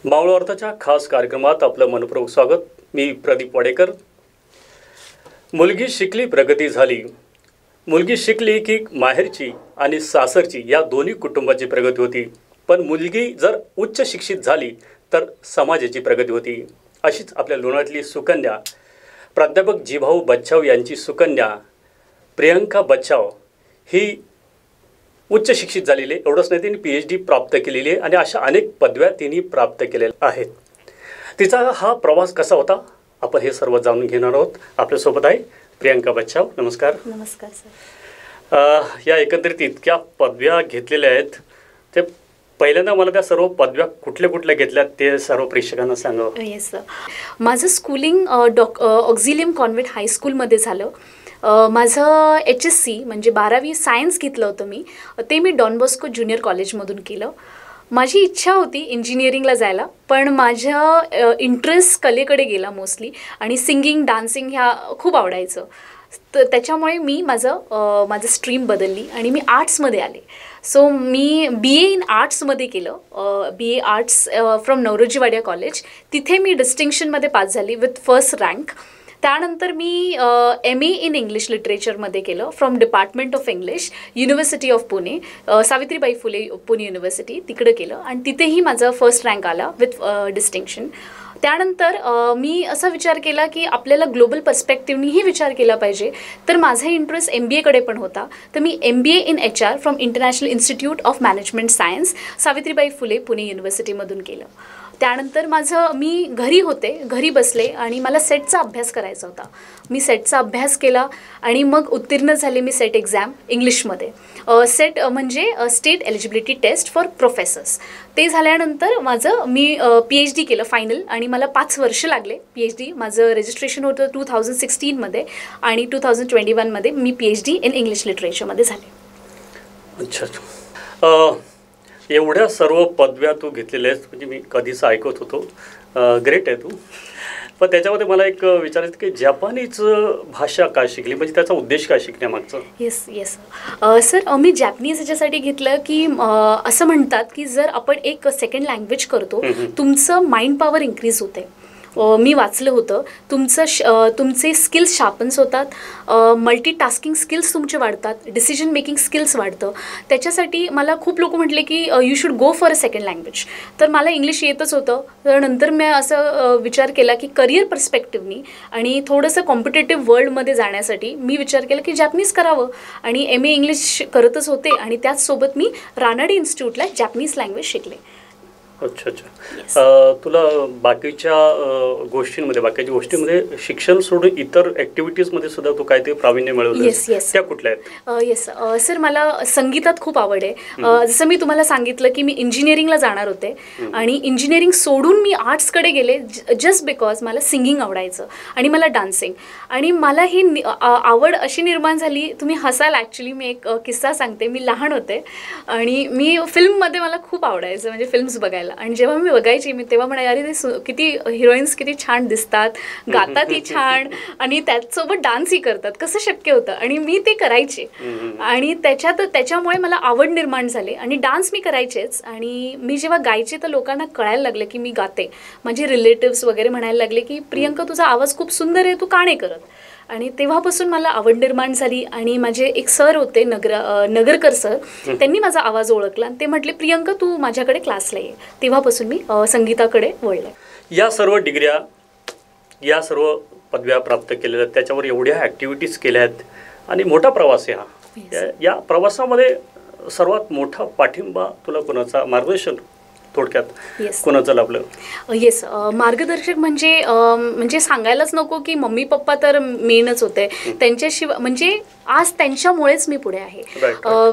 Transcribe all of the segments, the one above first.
मावळ अर्थाच्या खास कार्यक्रमात आपलं मनपूर्वक स्वागत. मी प्रदीप वाडेकर. मुलगी शिकली प्रगती झाली. मुलगी शिकली की माहेरची आणि सासरची या दोन्ही कुटुंबाची प्रगती होती. पण मुलगी जर उच्च शिक्षित झाली तर समाजाची प्रगती होती. अशीच आपल्या लोणावळ्यातली सुकन्या प्राध्यापक जीभाऊ बच्छाव यांची सुकन्या प्रियंका बच्छाव ही उच्च शिक्षित झालेली आहे. एवढंच नाही, तिने PhD प्राप्त केलेली आहे आणि अशा अनेक पदव्या तिने प्राप्त केलेल्या आहेत. तिचा हा प्रवास कसा होता आपण हे सर्व जाणून घेणार आहोत. आपल्यासोबत आहे प्रियंका बच्छाव. नमस्कार. नमस्कार सर. या एकंदरीत इतक्या पदव्या घेतलेल्या आहेत, ते पहिल्यांदा मला त्या सर्व पदव्या कुठल्या कुठल्या घेतल्या ते सर्व प्रेक्षकांना सांगावं. Yes sir. माझं स्कूलिंग ऑक्झिलियम कॉन्व्हेंट हायस्कूलमध्ये झालं. माझं HSC म्हणजे 12वी सायन्स घेतलं होतं मी. ते मी डॉन बॉस्को ज्युनियर कॉलेजमधून केलं. माझी इच्छा होती इंजिनिअरिंगला जायला, पण माझ्या इंटरेस्ट कलेकडे गेला मोस्टली आणि सिंगिंग डान्सिंग ह्या खूप आवडायचं. तर त्याच्यामुळे मी माझं स्ट्रीम बदलली आणि मी आर्ट्समध्ये आले. सो मी BA इन आर्ट्समध्ये केलं. BA arts from Nowrosjee Wadia college. तिथे मी डिस्टिंक्शनमध्ये पास झाली विथ फर्स्ट रँक. त्यानंतर मी MA इन इंग्लिश लिटरेचरमध्ये केलं from department of English, university of Pune, Savitribai Phule Pune university, तिकडं केलं आणि तिथेही माझा फर्स्ट रँक आला विथ डिस्टिंक्शन. त्यानंतर मी असा विचार केला की आपल्याला ग्लोबल पर्स्पेक्टिव्हनीही विचार केला पाहिजे. तर माझा इंटरेस्ट MBAकडे पण होता. तर मी MBA in HR from International Institute of Management Science, Savitribai Phule Pune युनिव्हर्सिटीमधून केलं. त्यानंतर मी घरी बसले आणि मला सेटचा अभ्यास करायचा होता. मी सेटचा अभ्यास केला आणि मग उत्तीर्ण झाले मी सेट एक्झाम इंग्लिशमध्ये. सेट म्हणजे state eligibility test for professors. ते झाल्यानंतर मी PhD केलं फायनल आणि मला 5 वर्ष लागले PhD. माझं रजिस्ट्रेशन होतं 2016मध्ये आणि 2021मध्ये मी PhD इन इंग्लिश लिटरेचरमध्ये झाले. अच्छा. एवढ्या सर्व पदव्या तू घेतलेल्या आहेस म्हणजे मी कधीच ऐकत होतो. ग्रेट आहे तू. पण त्याच्यामध्ये मला एक विचारायचं की जपानीच भाषा का शिकली, म्हणजे त्याचा उद्देश काय शिकण्यामागचा? Yes sir. मी जॅपनीज ह्याच्यासाठी घेतलं की असं म्हणतात की जर आपण एक सेकंड लँग्वेज करतो तुमचं माइंड पॉवर इन्क्रीज होते. मी वाचलं होतं तुमचे स्किल्स शार्पन्स होतात, मल्टीटास्किंग स्किल्स तुमचे वाढतात, डिसिजन मेकिंग स्किल्स वाढतं. त्याच्यासाठी मला खूप लोक म्हटले की you should go for a second language. तर मला इंग्लिश येतच होतं. तर नंतर मी असं विचार केला की करिअर पर्स्पेक्टिव्हनी आणि थोडंसं कॉम्पिटेटिव्ह वर्ल्डमध्ये जाण्यासाठी मी विचार केला की जॅपनीज करावं आणि MA इंग्लिश करतच होते आणि त्याचसोबत मी रानाडे इन्स्टिट्यूटला जॅपनीज लँग्वेज शिकले. अच्छा. तुला बाकीच्या गोष्टींमध्ये शिक्षण सोडून इतर ॲक्टिव्हिटीजमध्ये सुद्धा तू काहीतरी प्रावीण्य मिळवलं? येस. त्या कुठल्या आहेत? Yes sir. मला संगीतात खूप आवड आहे. जसं मी तुम्हाला सांगितलं की मी इंजिनिअरिंगला जाणार होते आणि इंजिनिअरिंग सोडून मी आर्ट्सकडे गेले जस्ट बिकॉज मला सिंगिंग आवडायचं आणि मला डान्सिंग. आणि मला ही आवड अशी निर्माण झाली, तुम्ही हसाल ॲक्च्युली. मी एक किस्सा सांगते. मी लहान होते आणि मी फिल्ममध्ये मला खूप आवडायचं म्हणजे फिल्म्स बघायला. आणि जेव्हा मी बघायची तेव्हा म्हणाले अरे ते किती हिरोईन्स किती छान दिसतात, गातातही छान आणि त्याचसोबत डान्सही करतात, कसं शक्य होतं. आणि मी ते करायचे आणि त्याच्यामुळे मला आवड निर्माण झाली आणि डान्स मी करायचेच. आणि मी जेव्हा गायचे तर लोकांना कळायला लागलं की मी गाते. माझे रिलेटिव्स वगैरे म्हणायला लागले की प्रियंका तुझा आवाज खूप सुंदर आहे, तू का नाही करत. आणि तेव्हापासून मला आवड निर्माण झाली. आणि माझे एक सर होते नगरकर सर, त्यांनी माझा आवाज ओळखला आणि ते म्हटले प्रियंका तू माझ्याकडे क्लासला ये. तेव्हापासून मी संगीताकडे वळले. या सर्व डिग्र्या, या सर्व पदव्या प्राप्त केलेल्या आहेत, त्याच्यावर एवढ्या ॲक्टिव्हिटीज केल्या आहेत आणि मोठा प्रवास आहे हा. या प्रवासामध्ये सर्वात मोठा पाठिंबा तुला कोणाचा, मार्गदर्शन थोडक्यात कोणाचं लाभलं? येस. मार्गदर्शक म्हणजे सांगायलाच नको की मम्मी पप्पा तर मेनच होते. त्यांच्याशिवाय म्हणजे आज त्यांच्यामुळेच मी पुढे आहे.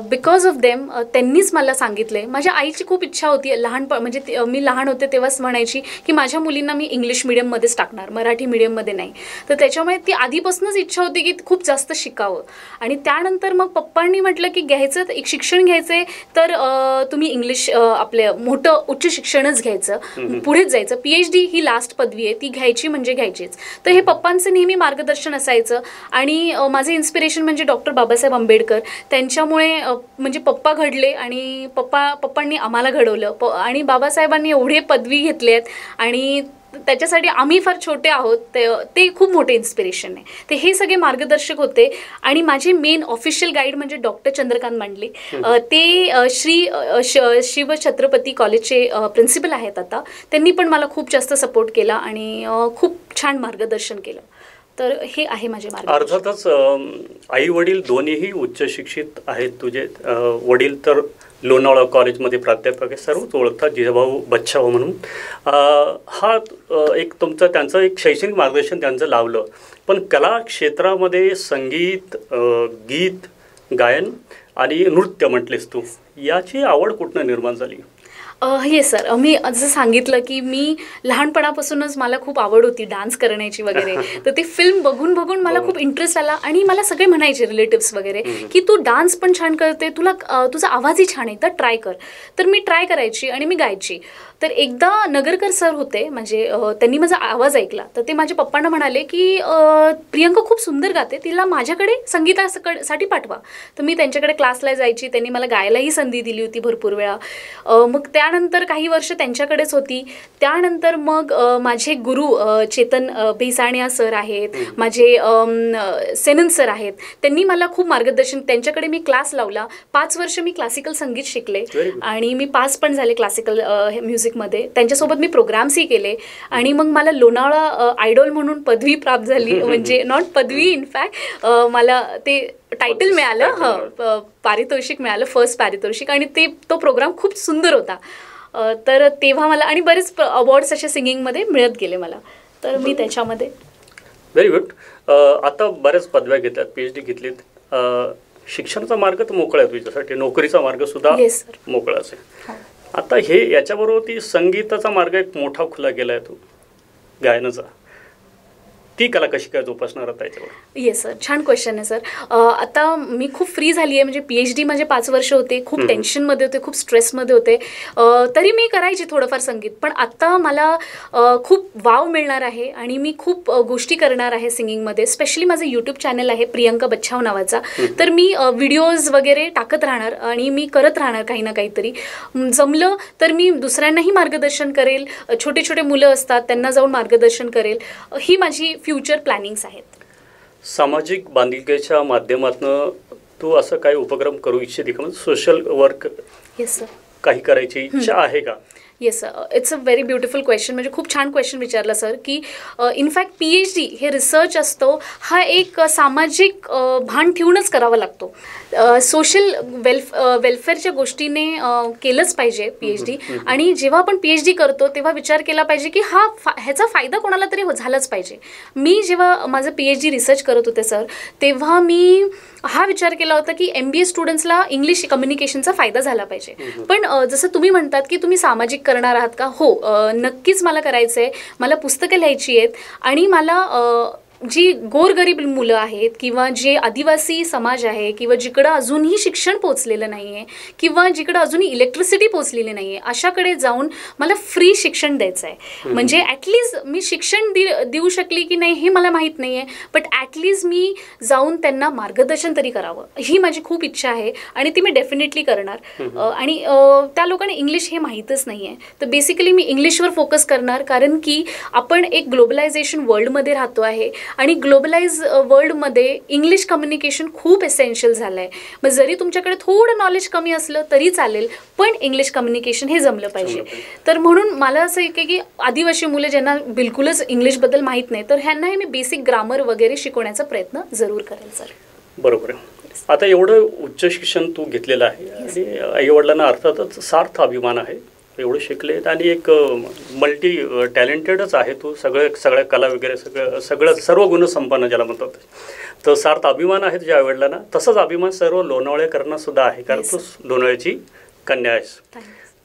Because of them. त्यांनीच मला सांगितले. माझ्या आईची खूप इच्छा होती म्हणजे मी लहान होते तेव्हाच म्हणायची की माझ्या मुलींना मी इंग्लिश मिडियममध्येच टाकणार, मराठी मिडियममध्ये नाही. तर त्याच्यामुळे ती आधीपासूनच इच्छा होती की खूप जास्त शिकावं. आणि त्यानंतर मग पप्पांनी म्हटलं की एक शिक्षण घ्यायचं तर तुम्ही इंग्लिश आपलं मोठं उच्च शिक्षणच घ्यायचं, पुढेच जायचं. PhD ही लास्ट पदवी आहे, ती घ्यायची म्हणजे घ्यायचीच. तर हे पप्पांचं नेहमी मार्गदर्शन असायचं. आणि माझे इन्स्पिरेशन म्हणजे डॉक्टर बाबासाहेब आंबेडकर. त्यांच्यामुळे म्हणजे पप्पा घडले आणि पप्पांनी आम्हाला घडवलं. आणि बाबासाहेबांनी एवढे पदवी घेतले आहेत आणि त्याच्यासाठी आम्ही फार छोटे आहोत, ते खूप मोठे इन्स्पिरेशन आहे. ते हे सगळे मार्गदर्शक होते. आणि माझे मेन ऑफिशियल गाईड म्हणजे डॉक्टर चंद्रकांत मांडले. ते शिव छत्रपती कॉलेजचे प्रिन्सिपल आहेत आता. त्यांनी पण मला खूप जास्त सपोर्ट केला आणि खूप छान मार्गदर्शन केलं. तर हे आहे माझे मार्ग. अर्थातच आई वडील दोन्हीही उच्च शिक्षित आहेत तुझे. वडील तर लोणावळा कॉलेजमध्ये प्राध्यापक आहे, सर्वच ओळखतात जिजाभाऊ बच्छाव म्हणून. हा एक त्यांचं एक शैक्षणिक मार्गदर्शन त्यांचं लावलं. पण कला क्षेत्रामध्ये संगीत, गीत, गायन आणि नृत्य म्हटलेस तू, याची आवड कुठनं निर्माण झाली? येस सर, मी जसं सांगितलं की मी लहानपणापासूनच मला खूप आवड होती डान्स करण्याची वगैरे. तर ते फिल्म बघून बघून मला खूप इंटरेस्ट आला. आणि मला सगळे म्हणायचे रिलेटिव्स वगैरे की तू डान्स पण छान करते, तुझा आवाजही छान आहे, तर ट्राय कर. तर मी ट्राय करायची आणि मी गायची. तर एकदा नगरकर सर होते, म्हणजे त्यांनी माझा आवाज ऐकला. तर ते माझ्या पप्पांना म्हणाले की प्रियंका खूप सुंदर गाते, तिला माझ्याकडे संगीतासाठी पाठवा. तर मी त्यांच्याकडे क्लासला जायची. त्यांनी मला गायलाही संधी दिली होती भरपूर वेळा. मग त्यानंतर काही वर्ष त्यांच्याकडेच होती. त्यानंतर मग माझे गुरु चेतन भेसाणिया सर आहेत, माझे सेनन सर आहेत. त्यांनी मला खूप मार्गदर्शन, त्यांच्याकडे मी क्लास लावला. 5 वर्ष मी क्लासिकल संगीत शिकले आणि मी पास पण झाले क्लासिकल म्युझिकमध्ये. त्यांच्यासोबत मी प्रोग्राम्सही केले. आणि मग मला लोणावळा आयडॉल म्हणून पदवी प्राप्त झाली. म्हणजे नॉट पदवी, इनफॅक्ट मला ते टायटल मिळालं, पारितोषिक मिळालं, फर्स्ट पारितोषिक. आणि तो प्रोग्राम खूप सुंदर होता. तर तेव्हा मला आणि बरेच अवॉर्ड्स असे सिंगिंगमध्ये मिळत गेले मला. तर मी त्याच्यामध्ये. Very good. आता बऱ्याच पदव्या घेतल्यात, PhD घेतलीत. शिक्षणाचा मार्ग तर मोकळा आहे तुझ्यासाठी, नोकरीचा मार्ग सुद्धा मोकळाच आहे. आता याच्याबरोबर ती संगीताचा मार्ग एक मोठा खुला गेला आहे, तो गायनाचा. ती कला कशी काय जोपासणार त्याच्यावर? येस सर, छान क्वेश्चन आहे सर. आता मी खूप फ्री झाली आहे. म्हणजे PhD माझे 5 वर्ष होते, खूप टेन्शनमध्ये होते, खूप स्ट्रेसमध्ये होते. तरी मी करायची थोडंफार संगीत. पण आत्ता मला खूप वाव मिळणार आहे आणि मी खूप गोष्टी करणार आहे सिंगिंगमध्ये. स्पेशली माझं यूट्यूब चॅनल आहे प्रियंका बच्छाव नावाचा. तर मी व्हिडिओज वगैरे टाकत राहणार आणि मी करत राहणार काही ना काहीतरी. जमलं तर मी दुसऱ्यांनाही मार्गदर्शन करेल. छोटे छोटे मुलं असतात त्यांना जाऊन मार्गदर्शन करेल. ही माझी फ्युचर प्लॅनिंग्स आहेत. सामाजिक बांधिलकीच्या माध्यमातून तू असं काही उपक्रम करू इच्छिते का? म्हणजे सोशल वर्क येस सर, काही करायची इच्छा आहे का? Yes sir, it's a very beautiful question. म्हणजे खूप छान क्वेश्चन विचारला सर. की इनफॅक्ट PhD हे रिसर्च असतो, हा एक सामाजिक भान ठेवूनच करावा लागतो. सोशल वेलफेअरच्या गोष्टीने केलंच पाहिजे PhD. आणि जेव्हा आपण PhD करतो तेव्हा विचार केला पाहिजे की ह्याचा फायदा कोणाला तरी झालाच पाहिजे. मी जेव्हा माझं PhD रिसर्च करत होते सर, तेव्हा मी हा विचार केला होता की MBA स्टुडंट्सला इंग्लिश कम्युनिकेशनचा फायदा झाला पाहिजे. पण जसं तुम्ही म्हणतात की तुम्ही सामाजिक करणार आहात का? हो, नक्कीच मला करायचं आहे. मला पुस्तकं लिहायची आहेत आणि मला जी गोरगरीब मुलं आहेत किंवा जे आदिवासी समाज आहे किंवा जिकडं अजूनही शिक्षण पोचलेलं नाही आहे किंवा जिकडं अजूनही इलेक्ट्रिसिटी पोचलेली नाही आहे, अशाकडे जाऊन मला फ्री शिक्षण द्यायचं आहे. म्हणजे ॲटलिस्ट मी शिक्षण देऊ शकली की नाही हे मला माहीत नाही आहे, बट ॲटलिस्ट मी जाऊन त्यांना मार्गदर्शन तरी करावं, ही माझी खूप इच्छा आहे आणि ती मी डेफिनेटली करणार. आणि त्या लोकांना इंग्लिश हे माहीतच नाही आहे, तर बेसिकली मी इंग्लिशवर फोकस करणार. कारण की आपण एक ग्लोबलायझेशन वर्ल्डमध्ये राहतो आहे आणि ग्लोबलाइज वर्ल्डमध्ये इंग्लिश कम्युनिकेशन खूप एसेन्शियल झालं आहे. मग जरी तुमच्याकडे थोडं नॉलेज कमी असलं तरी चालेल, पण इंग्लिश कम्युनिकेशन हे जमलं पाहिजे. तर म्हणून मला असं आहे की आदिवासी मुलं ज्यांना बिलकुलच इंग्लिशबद्दल माहीत नाही, तर ह्यांनाही मी बेसिक ग्रामर वगैरे शिकवण्याचा प्रयत्न जरूर करेल सर. बरोबर आहे. आता एवढं उच्च शिक्षण तू घेतलेलं आहे आणि आईवडिलांना अर्थातच सार्थ अभिमान आहे, एवढं शिकलेत आणि एक मल्टी टॅलेंटेडच आहे तू. सगळ्या कला वगैरे सर्व गुणसंपन्न ज्याला म्हणतात, तर सार्थ अभिमान आहे तुझ्या आईवडिलांना. तसाच अभिमान सर्व लोणावळेकरांना सुद्धा आहे, कारण तू लोणावळ्याची कन्या आहेस.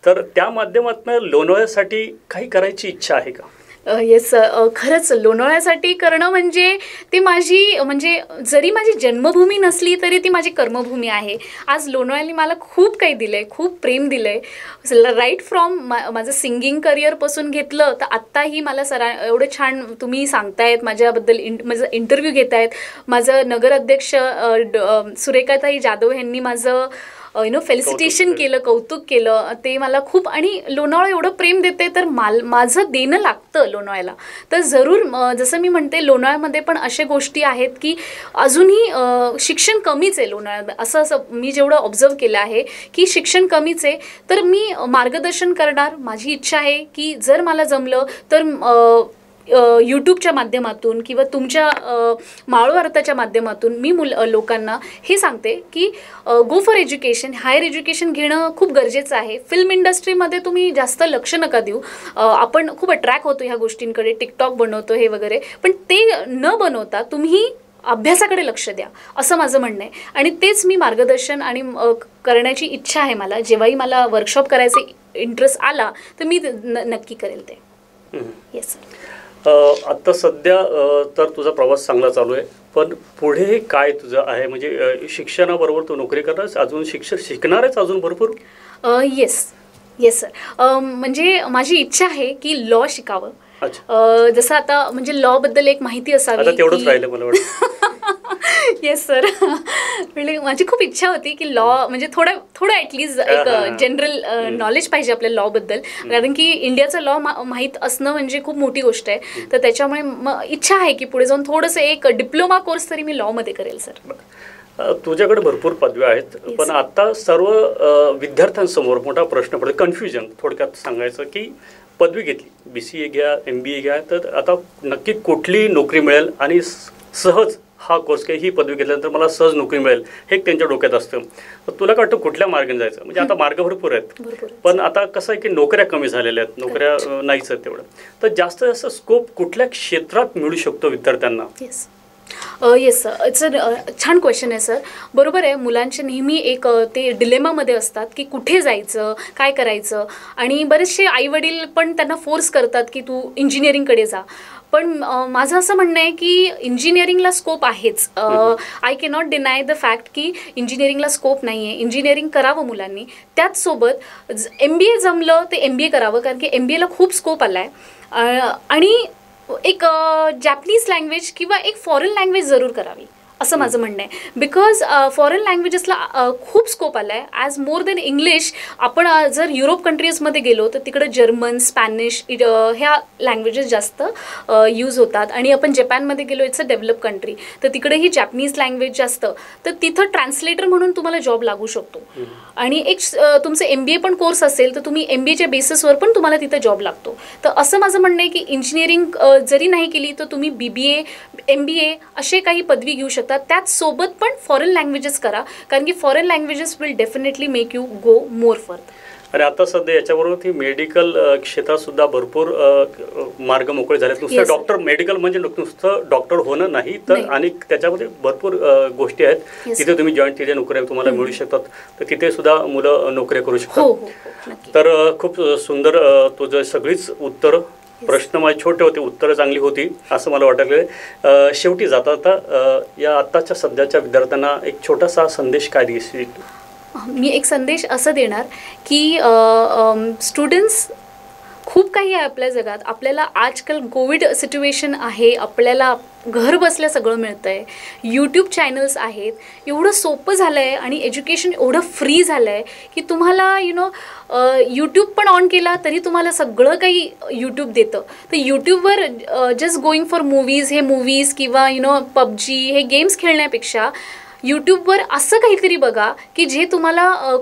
तर त्या माध्यमातून लोणावळ्यासाठी काही करायची इच्छा आहे का? येस, खरंच लोणावळ्यासाठी करणं म्हणजे ती माझी म्हणजे जरी माझी जन्मभूमी नसली तरी ती माझी कर्मभूमी आहे. आज लोणावळ्याने मला खूप काही दिलं आहे, खूप प्रेम दिलं आहे. राईट फ्रॉम माझं सिंगिंग करिअरपासून घेतलं तर आत्ताही मला एवढं छान तुम्ही सांगतायत माझ्याबद्दल, माझं इंटरव्ह्यू घेत आहेत. माझं नगराध्यक्ष सुरेखाताई जाधव यांनी माझं फेलिसिटेशन केलं, कौतुक केलं, ते मला खूप. आणि लोणावळा एवढं प्रेम देते तर माझं देणं लागतं लोणावळ्याला. तर जरूर जसं मी म्हणते लोणावळ्यामध्ये पण अशा गोष्टी आहेत की अजूनही शिक्षण कमीच आहे लोणावळ्यात. असं मी जेवढं ऑब्झर्व केलं आहे की शिक्षण कमीच आहे. तर मी मार्गदर्शन करणार. माझी इच्छा आहे की जर मला जमलं तर यूट्यूबच्या माध्यमातून किंवा तुमच्या माळू अर्थाच्या माध्यमातून मी लोकांना हे सांगते की go for education. Higher education घेणं खूप गरजेचं आहे. फिल्म इंडस्ट्रीमध्ये तुम्ही जास्त लक्ष नका देऊ. आपण खूप अट्रॅक्ट होतो ह्या गोष्टींकडे, टिकटॉक बनवतो हे वगैरे, पण ते न बनवता तुम्ही अभ्यासाकडे लक्ष द्या असं माझं म्हणणं आहे. आणि तेच मी मार्गदर्शन आणि करण्याची इच्छा आहे मला. जेव्हाही मला वर्कशॉप करायचा इंटरेस्ट आला तर मी नक्की करेल ते. Yes sir. आत्ता सध्या तर तुझा प्रवास चांगला चालू आहे, पण पुढे काय तुझं आहे? म्हणजे शिक्षणाबरोबर तू नोकरी करणार, अजून शिकणार आहेस अजून भरपूर? Yes yes sir. म्हणजे माझी इच्छा आहे की लॉ शिकावं. जसं आता म्हणजे लॉ बद्दल एक माहिती असावी. तेवढंच राहिलं मला वाटतं. Yes sir. म्हणजे माझी खूप इच्छा होती की लॉ म्हणजे थोडं ॲटलिस्ट एक जनरल नॉलेज पाहिजे आपल्या लॉ बद्दल. कारण की इंडियाचा लॉ माहीत असणं म्हणजे खूप मोठी गोष्ट आहे. तर त्याच्यामुळे इच्छा आहे की पुढे जाऊन थोडंसं एक डिप्लोमा कोर्स तरी मी लॉमध्ये करेल सर. तुझ्याकडे भरपूर पदव्या आहेत, पण आता सर्व विद्यार्थ्यांसमोर मोठा प्रश्न पडतो, कन्फ्युजन. थोडक्यात सांगायचं की पदवी घेतली, BCA घ्या, MBA घ्या, तर आता नक्की कुठली नोकरी मिळेल आणि सहज हा कोर्स काही ही पदवी घेतल्यानंतर मला सहज नोकरी मिळेल हे त्यांच्या डोक्यात असतं. तर तुला काय वाटतं कुठल्या मार्गाने जायचं? म्हणजे आता मार्ग भरपूर आहेत, पण आता कसं आहे की नोकऱ्या कमी झालेल्या आहेत, नोकऱ्या नाहीच आहेत तेवढं. तर जास्त जास्त स्कोप कुठल्या क्षेत्रात मिळू शकतो विद्यार्थ्यांना? येस सर, इट्स अ छान क्वेश्चन आहे सर. बरोबर आहे, मुलांचे नेहमी एक ते डिलेमामध्ये असतात की कुठे जायचं, काय करायचं. आणि बरेचसे आईवडील पण त्यांना फोर्स करतात की तू इंजिनिअरिंगकडे जा. पण माझं असं म्हणणं आहे की इंजिनिअरिंगला स्कोप आहेच. I cannot deny the fact की इंजिनिअरिंगला स्कोप नाही आहे. इंजिनिअरिंग करावं मुलांनी. त्याचसोबत MBA जमलं ते MBA करावं, कारण की MBAला खूप स्कोप आला आहे. आणि एक जॅपनीज लँग्वेज किंवा एक फॉरेन लँग्वेज जरूर करावी असं माझं म्हणणं आहे. बिकॉज फॉरेन लँग्वेजेसला खूप स्कोप आला आहे ॲज मोर दॅन इंग्लिश. आपण जर युरोप कंट्रीजमध्ये गेलो तर तिकडं जर्मन, स्पॅनिश ह्या लँग्वेजेस जास्त यूज होतात. आणि आपण जपानमध्ये गेलो, इट्स अ डेव्हलप कंट्री, तर तिकडेही जॅपनीज लँग्वेज जास्त. तर तिथं ट्रान्सलेटर म्हणून तुम्हाला जॉब लागू शकतो. आणि एक तुमचं MBA पण कोर्स असेल तर तुम्ही MBAच्या बेसिसवर पण तुम्हाला तिथं जॉब लागतो. तर असं माझं म्हणणं आहे की इंजिनिअरिंग जरी नाही केली तर तुम्ही BBA, MBA असे काही पदवी घेऊ शकता. त्याचसोबत पण फॉरेन लँग्वेजेस करा, कारण की foreign languages will definitely make you go more further. आणि आता सध्या याच्याबरोबर ती मेडिकल क्षेत्रात सुद्धा भरपूर मार्ग मोकळे झाले. नुसतं डॉक्टर, मेडिकल म्हणजे नुसतं डॉक्टर होणं नाही, तर आणि त्याच्यामध्ये भरपूर गोष्टी आहेत. तिथे तुम्ही जॉईन केलेल्या नोकऱ्या तुम्हाला मिळू शकतात, तर तिथे सुद्धा मुलं नोकऱ्या करू शकतात. तर खूप सुंदर तुझं सगळीच उत्तर. प्रश्न माझे छोटे होते, उत्तरं चांगली होती असं मला वाटलं. शेवटी जाता या आत्ताच्या सध्याच्या विद्यार्थ्यांना एक छोटासा संदेश काय देशील? मी एक संदेश असं देणार की स्टुडंट्स, खूप काही आहे आपल्या जगात. आपल्याला आजकाल कोविड सिच्युएशन आहे, आपल्याला घर बसल्या सगळं मिळतं आहे. यूट्यूब चॅनल्स आहेत, एवढं सोपं झालं आहे आणि एज्युकेशन एवढं फ्री झालं आहे की तुम्हाला यूट्यूब पण ऑन केला तरी तुम्हाला सगळं काही यूट्यूब देतं. तर यूट्यूबवर जस्ट गोईंग फॉर मूवीज, हे मूवीज किंवा PUBG हे गेम्स खेळण्यापेक्षा यूट्यूबवर असं काहीतरी बघा की जे तुम्हाला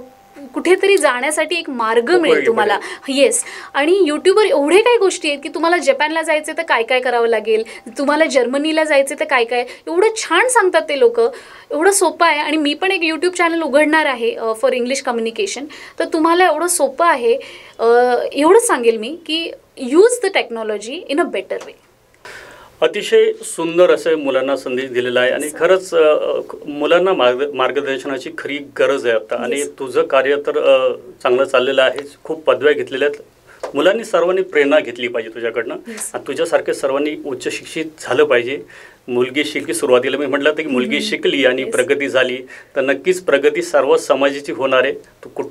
कुठेतरी जाण्यासाठी एक मार्ग मिळेल तुम्हाला. येस. आणि यूट्यूबवर एवढे काही गोष्टी आहेत की तुम्हाला जपानला जायचं तर काय काय करावं लागेल, तुम्हाला जर्मनीला जायचं तर काय काय, एवढं छान सांगतात ते लोक. एवढं सोपं आहे. आणि मी पण एक यूट्यूब चॅनल उघडणार आहे फॉर इंग्लिश कम्युनिकेशन. तर तुम्हाला एवढं सोपं आहे. एवढंच सांगेल मी की use the technology in a better way. अतिशय सुंदर असे मुलांना संदेश दिलेला आहे. आणि खरंच मुलांना मार्गदर्शनाची खरी गरज आहे आता. आणि तुझं कार्य तर चांगलं चाललेलं आहे, खूप पदव्या घेतलेल्या आहेत. मुलांनी सर्वांनी प्रेरणा घेतली पाहिजे तुझ्याकडनं आणि तुझ्यासारखे सर्वांनी उच्च शिक्षित झालं पाहिजे. मुलगी शिकली, सुरुवातीला मी म्हटलं होतं की मुलगी शिकली आणि प्रगती झाली तर नक्कीच प्रगती सर्व समाजाची होणार आहे.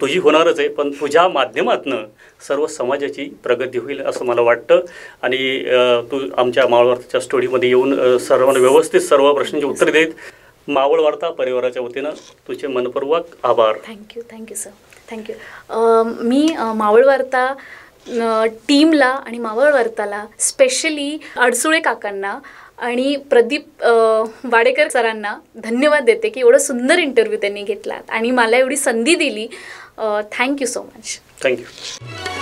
तुझी होणारच आहे, पण तुझ्या माध्यमातनं सर्व समाजाची प्रगती होईल असं मला वाटतं. आणि तू आमच्या मावळवार्ताच्या स्टुडिओमध्ये येऊन सर्वांना व्यवस्थित सर्व प्रश्नांची उत्तरे देत. मावळ वार्ता परिवाराच्या वतीनं तुझे मनपूर्वक आभार. Thank you sir, thank you. मी मावळ वार्ता टीमला आणि मावळ वार्ताला स्पेशली अडसुळे काकांना आणि प्रदीप वाडेकर सरांना धन्यवाद देते की एवढं सुंदर इंटरव्ह्यू त्यांनी घेतला आणि मला एवढी संधी दिली. Thank you so much. थँक्यू.